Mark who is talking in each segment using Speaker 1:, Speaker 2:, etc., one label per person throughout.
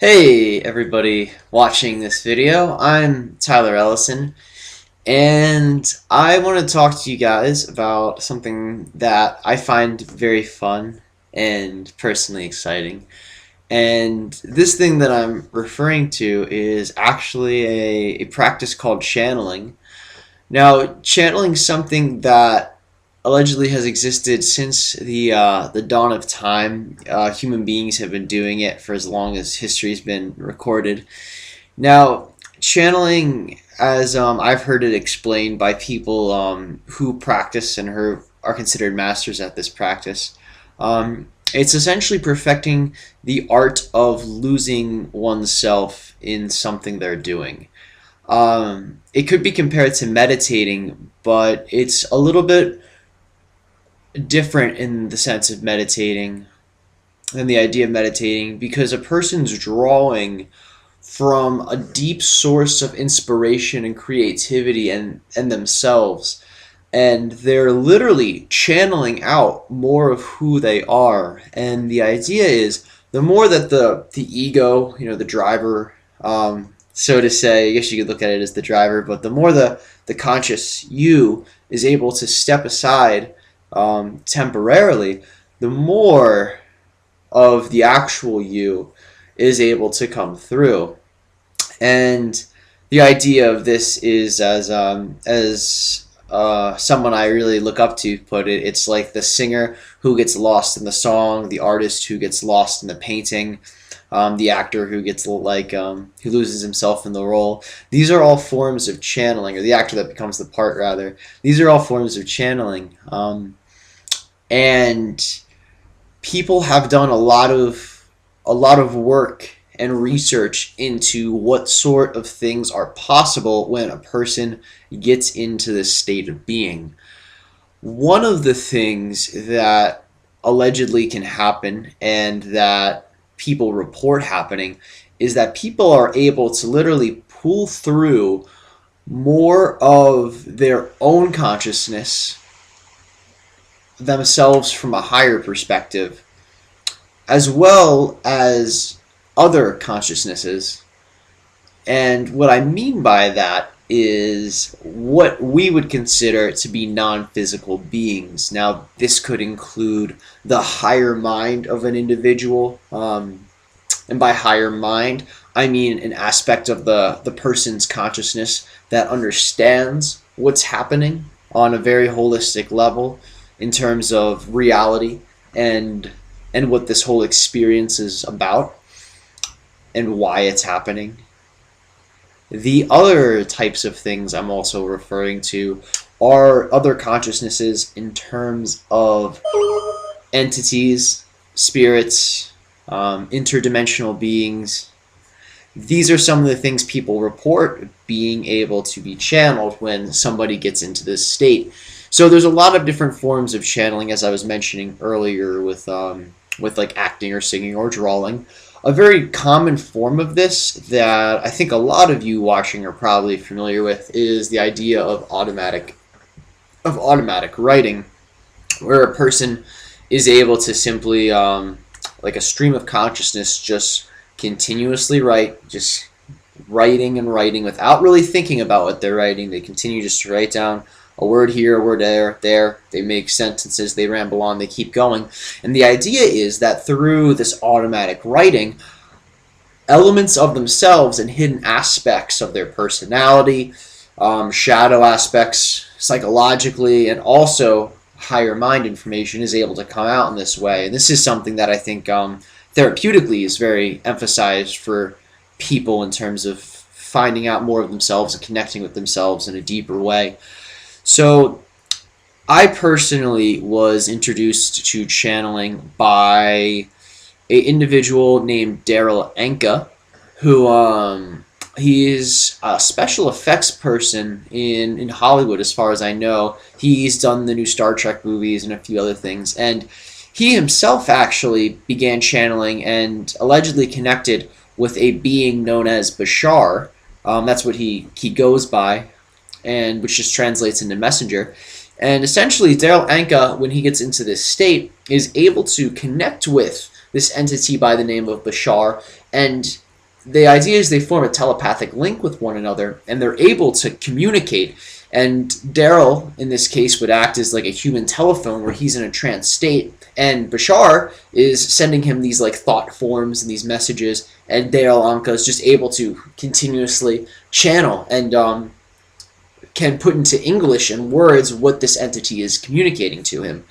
Speaker 1: Hey everybody watching this video, I'm Tyler Ellison and I want to talk to you guys about something that I find very fun and personally exciting. And this thing that I'm referring to is actually a practice called channeling. Now, channeling is something that allegedly has existed since the dawn of time. Human beings have been doing it for as long as history's been recorded. Now, channeling, as I've heard it explained by people who practice and who are considered masters at this practice, it's essentially perfecting the art of losing oneself in something they're doing. It could be compared to meditating, but it's a little bit different in the sense of meditating than the idea of meditating because a person's drawing from a deep source of inspiration and creativity and themselves, and they're literally channeling out more of who they are. And the idea is the more that the ego, the driver, so to say, I guess you could look at it as the driver, but the more the conscious you is able to step aside temporarily, the more of the actual you is able to come through. And the idea of this is, as someone I really look up to put it, it's like the singer who gets lost in the song, the artist who gets lost in the painting, the actor who gets who loses himself in the role. These are all forms of channeling, or the actor that becomes the part rather. These are all forms of channeling, and people have done a lot of work and research into what sort of things are possible when a person gets into this state of being. One of the things that allegedly can happen and that people report happening is that people are able to literally pull through more of their own consciousness themselves from a higher perspective, as well as other consciousnesses. And what I mean by that is what we would consider to be non-physical beings. Now, this could include the higher mind of an individual, and by higher mind, I mean an aspect of the person's consciousness that understands what's happening on a very holistic level in terms of reality and what this whole experience is about and why it's happening. The other types of things I'm also referring to are other consciousnesses in terms of entities, spirits, interdimensional beings. These are some of the things people report being able to be channeled when somebody gets into this state. So there's a lot of different forms of channeling, as I was mentioning earlier, with like acting or singing or drawing. A very common form of this that I think a lot of you watching are probably familiar with is the idea of automatic writing, where a person is able to simply, like a stream of consciousness, just continuously write, just writing and writing without really thinking about what they're writing. They continue just to write down a word here, a word there. They make sentences, they ramble on, they keep going. And the idea is that through this automatic writing, elements of themselves and hidden aspects of their personality, shadow aspects psychologically, and also higher mind information is able to come out in this way. And this is something that I think therapeutically is very emphasized for people in terms of finding out more of themselves and connecting with themselves in a deeper way. So I personally was introduced to channeling by an individual named Daryl Anka, who he's a special effects person in Hollywood, as far as I know. He's done the new Star Trek movies and a few other things, and he himself actually began channeling and allegedly connected with a being known as Bashar. That's what he goes by, and which just translates into messenger. And essentially, Daryl Anka, when he gets into this state, is able to connect with this entity by the name of Bashar and the idea is they form a telepathic link with one another, and they're able to communicate. And Daryl, in this case, would act as like a human telephone where he's in a trance state, and Bashar is sending him these like thought forms and these messages, and Daryl Anka is just able to continuously channel and can put into English and words what this entity is communicating to him.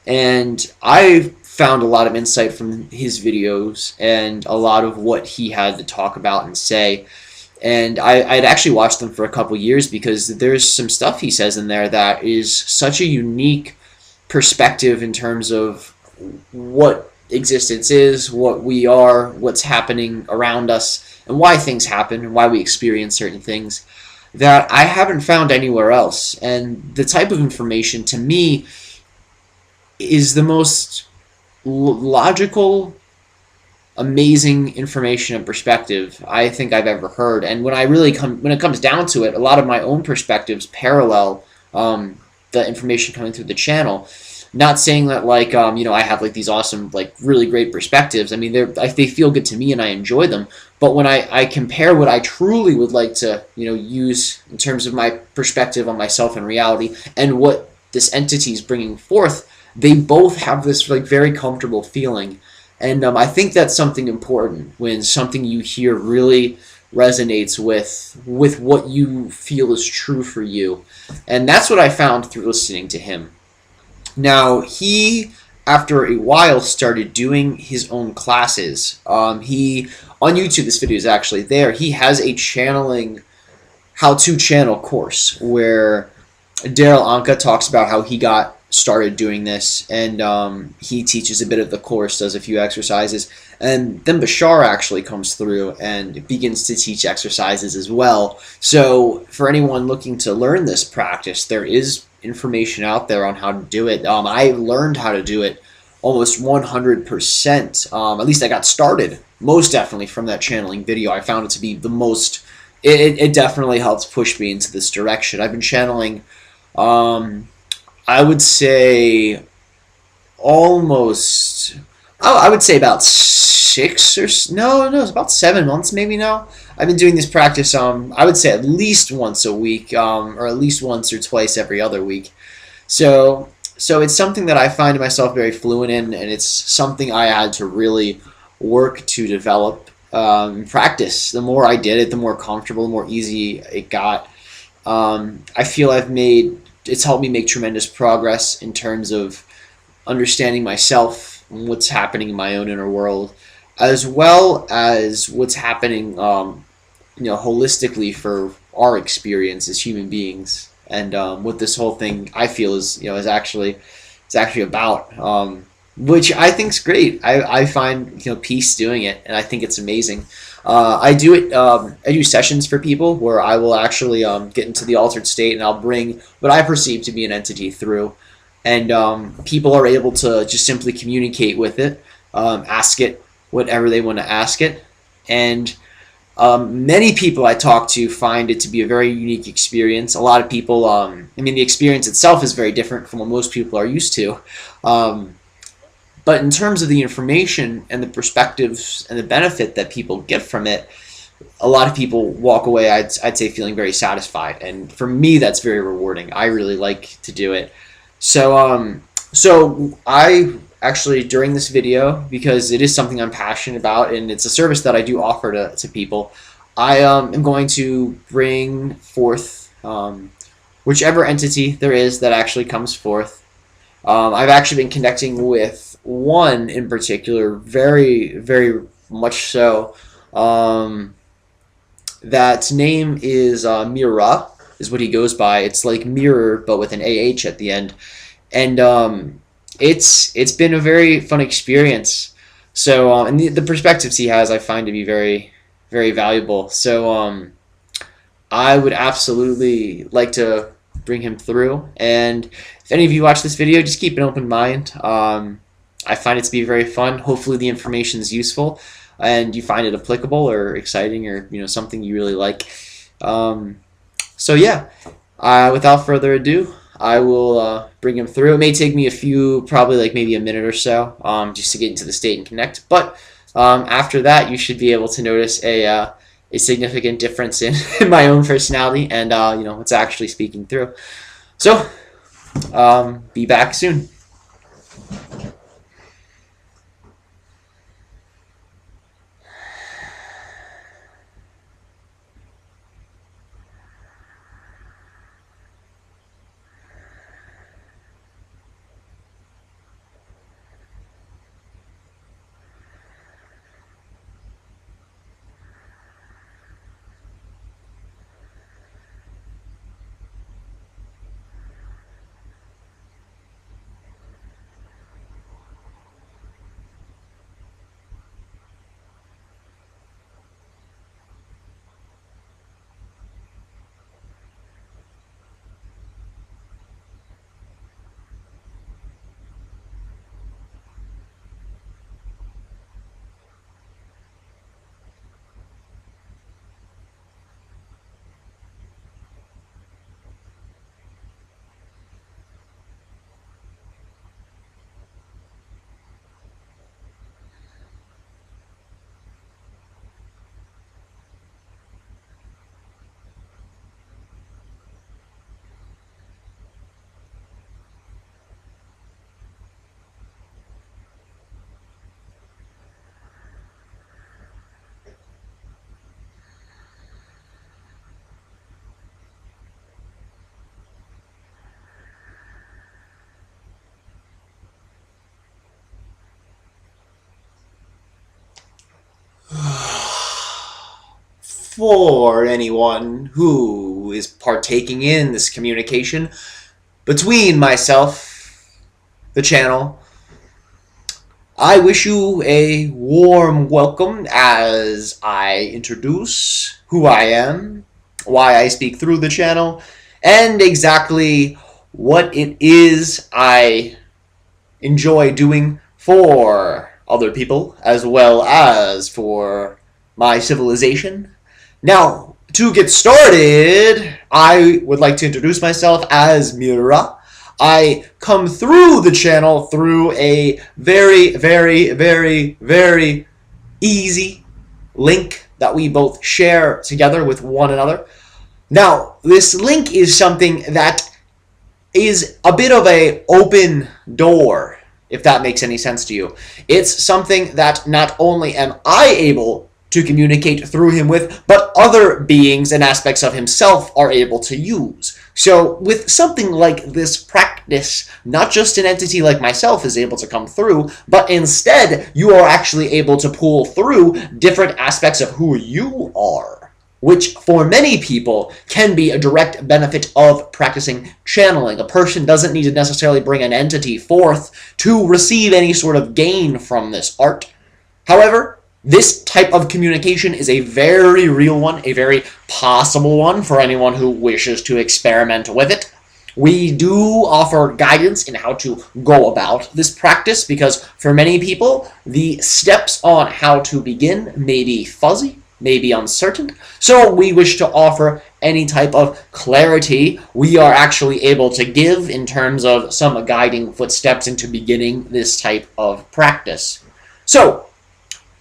Speaker 1: And I found a lot of insight from his videos and a lot of what he had to talk about and say. And I'd actually watched them for a couple years because there's some stuff he says in there that is such a unique perspective in terms of what existence is, what we are, what's happening around us, and why things happen, and why we experience certain things that I haven't found anywhere else. And the type of information, to me, is the most logical, amazing information and perspective I think I've ever heard. And when it comes down to it, a lot of my own perspectives parallel the information coming through the channel. Not saying that like I have like these awesome, like really great perspectives. I mean, they feel good to me and I enjoy them. But when I compare what I truly would like to use in terms of my perspective on myself and reality and what this entity is bringing forth, they both have this like very comfortable feeling. And I think that's something important when something you hear really resonates with what you feel is true for you. And that's what I found through listening to him. Now, he, after a while, started doing his own classes. He, on YouTube, this video is actually there, he has a channeling, how-to channel course where Daryl Anka talks about how he got started doing this, and he teaches a bit of the course, does a few exercises, and then Bashar actually comes through and begins to teach exercises as well. So for anyone looking to learn this practice, there is information out there on how to do it. I learned how to do it almost 100%. At least I got started most definitely from that channeling video. I found it to be the most, it definitely helped push me into this direction. I've been channeling I would say almost, I would say about 6 or no, it's about 7 months maybe now. I've been doing this practice, I would say at least once a week, or at least once or twice every other week. So it's something that I find myself very fluent in, and it's something I had to really work to develop, practice. The more I did it, the more comfortable, the more easy it got. I feel it's helped me make tremendous progress in terms of understanding myself and what's happening in my own inner world, as well as what's happening, holistically for our experience as human beings, and what this whole thing I feel is actually about, which I think is great. I find peace doing it, and I think it's amazing. I do sessions for people where I will actually get into the altered state, and I'll bring what I perceive to be an entity through, and people are able to just simply communicate with it, ask it whatever they want to ask it, and many people I talk to find it to be a very unique experience. A lot of people, the experience itself is very different from what most people are used to. But in terms of the information and the perspectives and the benefit that people get from it, a lot of people walk away, I'd say, feeling very satisfied. And for me, that's very rewarding. I really like to do it. So I actually, during this video, because it is something I'm passionate about and it's a service that I do offer to people, I am going to bring forth whichever entity there is that actually comes forth. I've actually been connecting with one in particular, very, very much so. That name is Mirra, is what he goes by. It's like mirror, but with an AH at the end. And it's been a very fun experience. So, and the perspectives he has, I find to be very, very valuable. So, I would absolutely like to bring him through. And if any of you watch this video, just keep an open mind. I find it to be very fun. Hopefully the information is useful and you find it applicable or exciting, or something you really like. So yeah, without further ado, I will bring him through. It may take me probably like maybe a minute or so, just to get into the state and connect. But After that, you should be able to notice a significant difference in, in my own personality and what's actually speaking through. So, be back soon. For anyone who is partaking in this communication between myself, the channel, I wish you a warm welcome as I introduce who I am, why I speak through the channel, and exactly what it is I enjoy doing for other people as well as for my civilization. Now, to get started, I would like to introduce myself as Mirra. I come through the channel through a very, very, very, very easy link that we both share together with one another. Now, this link is something that is a bit of an open door, if that makes any sense to you. It's something that not only am I able to communicate through him with, but other beings and aspects of himself are able to use. So with something like this practice, not just an entity like myself is able to come through, but instead you are actually able to pull through different aspects of who you are, which for many people can be a direct benefit of practicing channeling. A person doesn't need to necessarily bring an entity forth to receive any sort of gain from this art. However, this type of communication is a very real one, a very possible one for anyone who wishes to experiment with it. We do offer guidance in how to go about this practice because for many people, the steps on how to begin may be fuzzy, may be uncertain. So we wish to offer any type of clarity we are actually able to give in terms of some guiding footsteps into beginning this type of practice. So,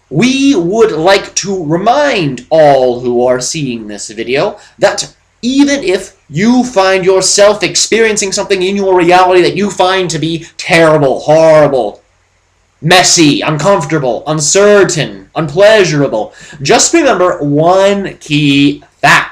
Speaker 1: we would like to remind all who are seeing this video that even if you find yourself experiencing something in your reality that you find to be terrible, horrible, messy, uncomfortable, uncertain, unpleasurable, just remember one key fact.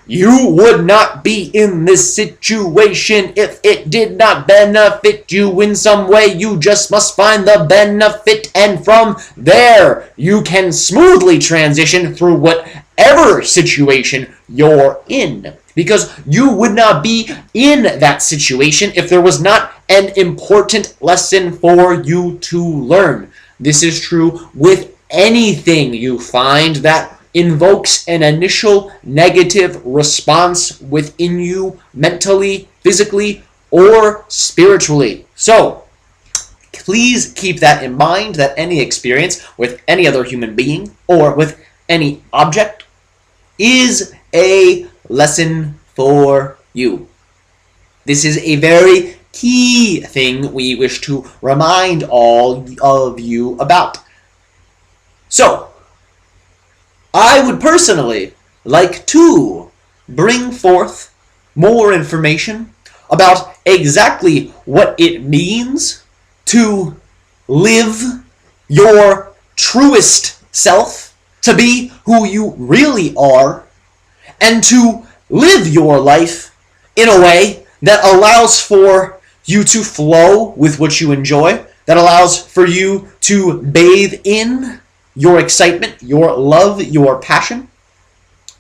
Speaker 1: You would not be in this situation if it did not benefit you in some way. You just must find the benefit, and from there, you can smoothly transition through whatever situation you're in. Because you would not be in that situation if there was not an important lesson for you to learn. This is true with anything you find that invokes an initial negative response within you mentally, physically, or spiritually. So, please keep that in mind, that any experience with any other human being or with any object is a lesson for you. This is a very key thing we wish to remind all of you about. So, I would personally like to bring forth more information about exactly what it means to live your truest self, to be who you really are, and to live your life in a way that allows for you to flow with what you enjoy, that allows for you to bathe in your excitement, your love, your passion.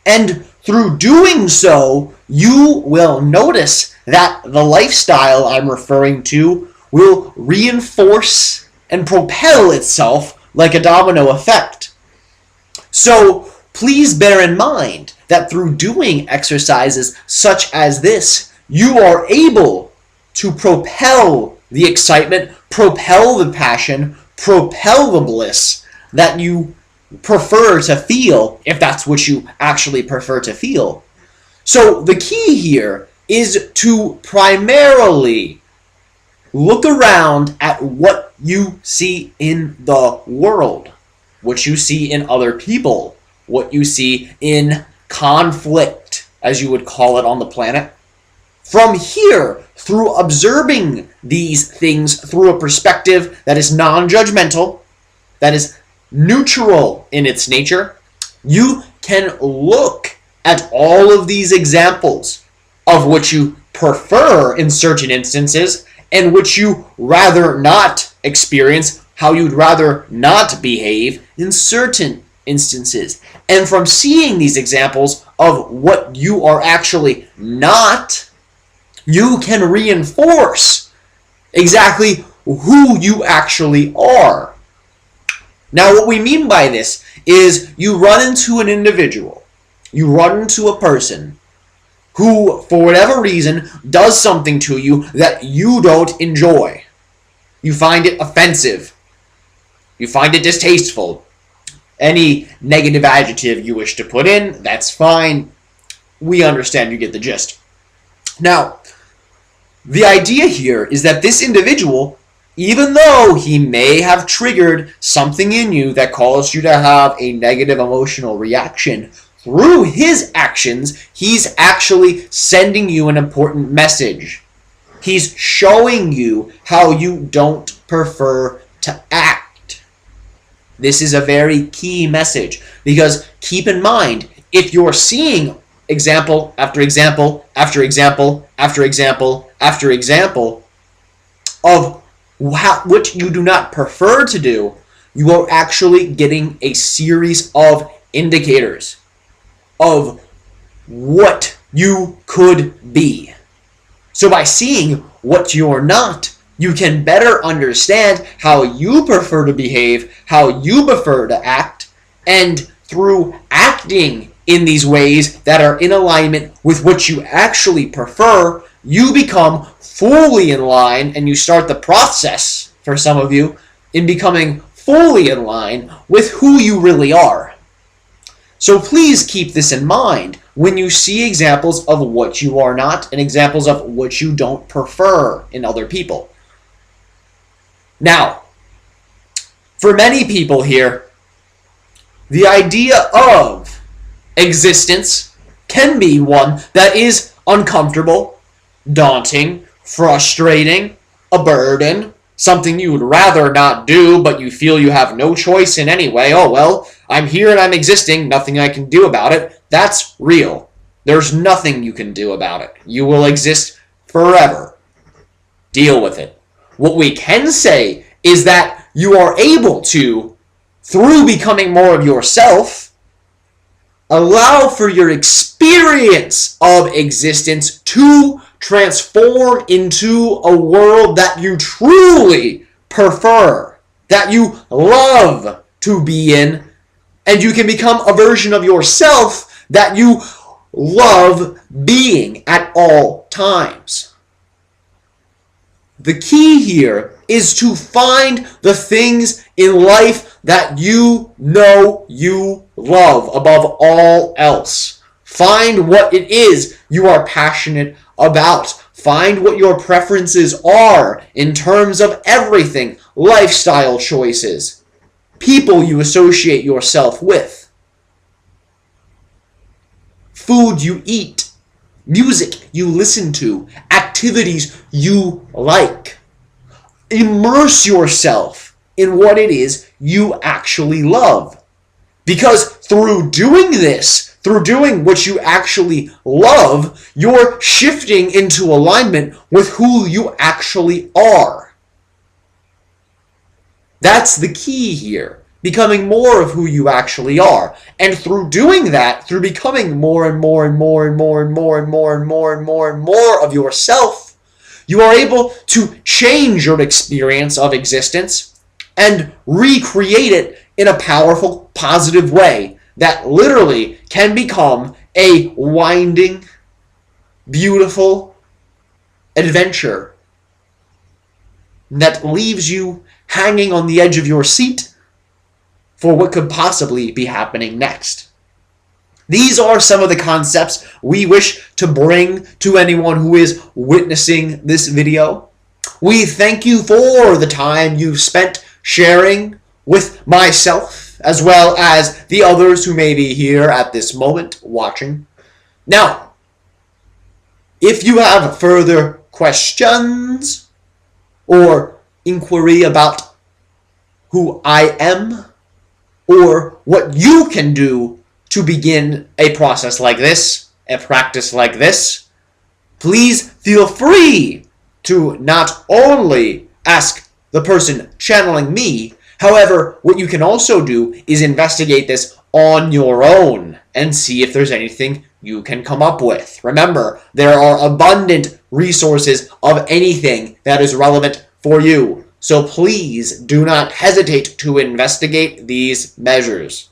Speaker 1: And through doing so, you will notice that the lifestyle I'm referring to will reinforce and propel itself like a domino effect. So please bear in mind that through doing exercises such as this, you are able to propel the excitement, propel the passion, propel the bliss that you prefer to feel, if that's what you actually prefer to feel. So the key here is to primarily look around at what you see in the world, what you see in other people, what you see in conflict, as you would call it on the planet. From here, through observing these things through a perspective that is non-judgmental, that is neutral in its nature, you can look at all of these examples of which you prefer in certain instances and which you rather not experience, how you'd rather not behave in certain instances. And from seeing these examples of what you are actually not, you can reinforce exactly who you actually are. Now, what we mean by this is you run into an individual, you run into a person who, for whatever reason, does something to you that you don't enjoy. You find it offensive. You find it distasteful. Any negative adjective you wish to put in, that's fine. We understand, you get the gist. Now, the idea here is that this individual, even though he may have triggered something in you that caused you to have a negative emotional reaction, through his actions, he's actually sending you an important message. He's showing you how you don't prefer to act. This is a very key message, because keep in mind, if you're seeing example after example after example after example after example of what you do not prefer to do, you are actually getting a series of indicators of what you could be. So by seeing what you're not, you can better understand how you prefer to behave, how you prefer to act, and through acting in these ways that are in alignment with what you actually prefer, you become fully in line, and you start the process, for some of you, in becoming fully in line with who you really are. So please keep this in mind when you see examples of what you are not and examples of what you don't prefer in other people. Now, for many people here, the idea of existence can be one that is uncomfortable, daunting, frustrating, a burden, something you would rather not do, but you feel you have no choice in any way. Oh, well, I'm here and I'm existing, nothing I can do about it. That's real. There's nothing you can do about it. You will exist forever. Deal with it. What we can say is that you are able to, through becoming more of yourself, allow for your experience of existence to transform into a world that you truly prefer, that you love to be in, and you can become a version of yourself that you love being at all times. The key here is to find the things in life that you know you love above all else. Find what it is you are passionate about. Find what your preferences are in terms of everything, lifestyle choices, people you associate yourself with, food you eat, music you listen to, activities you like. Immerse yourself in what it is you actually love. Because through doing this, through doing what you actually love, you're shifting into alignment with who you actually are. That's the key here. Becoming more of who you actually are. And through doing that, through becoming more and more and more and more and more and more and more and more and more of yourself, you are able to change your experience of existence and recreate it in a powerful, positive way that literally can become a winding, beautiful adventure that leaves you hanging on the edge of your seat for what could possibly be happening next. These are some of the concepts we wish to bring to anyone who is witnessing this video. We thank you for the time you've spent sharing with myself, as well as the others who may be here at this moment watching. Now, if you have further questions or inquiry about who I am or what you can do to begin a process like this, a practice like this, please feel free to not only ask the person channeling me. However, what you can also do is investigate this on your own and see if there's anything you can come up with. Remember, there are abundant resources of anything that is relevant for you. So please do not hesitate to investigate these measures.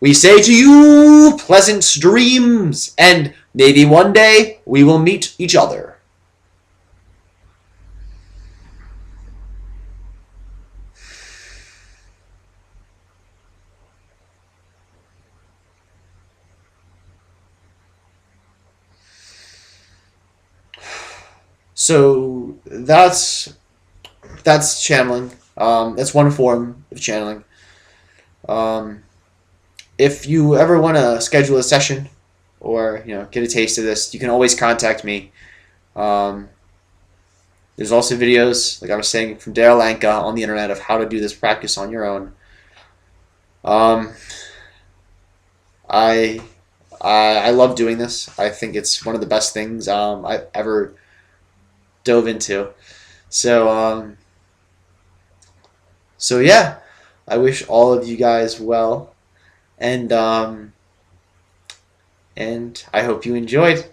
Speaker 1: We say to you, pleasant dreams, and maybe one day we will meet each other. So that's channeling. That's one form of channeling. If you ever want to schedule a session or get a taste of this, you can always contact me. There's also videos, like I was saying, from Daryl Anka on the internet of how to do this practice on your own. I love doing this. I think it's one of the best things I've ever dove into. So yeah, I wish all of you guys well, and I hope you enjoyed.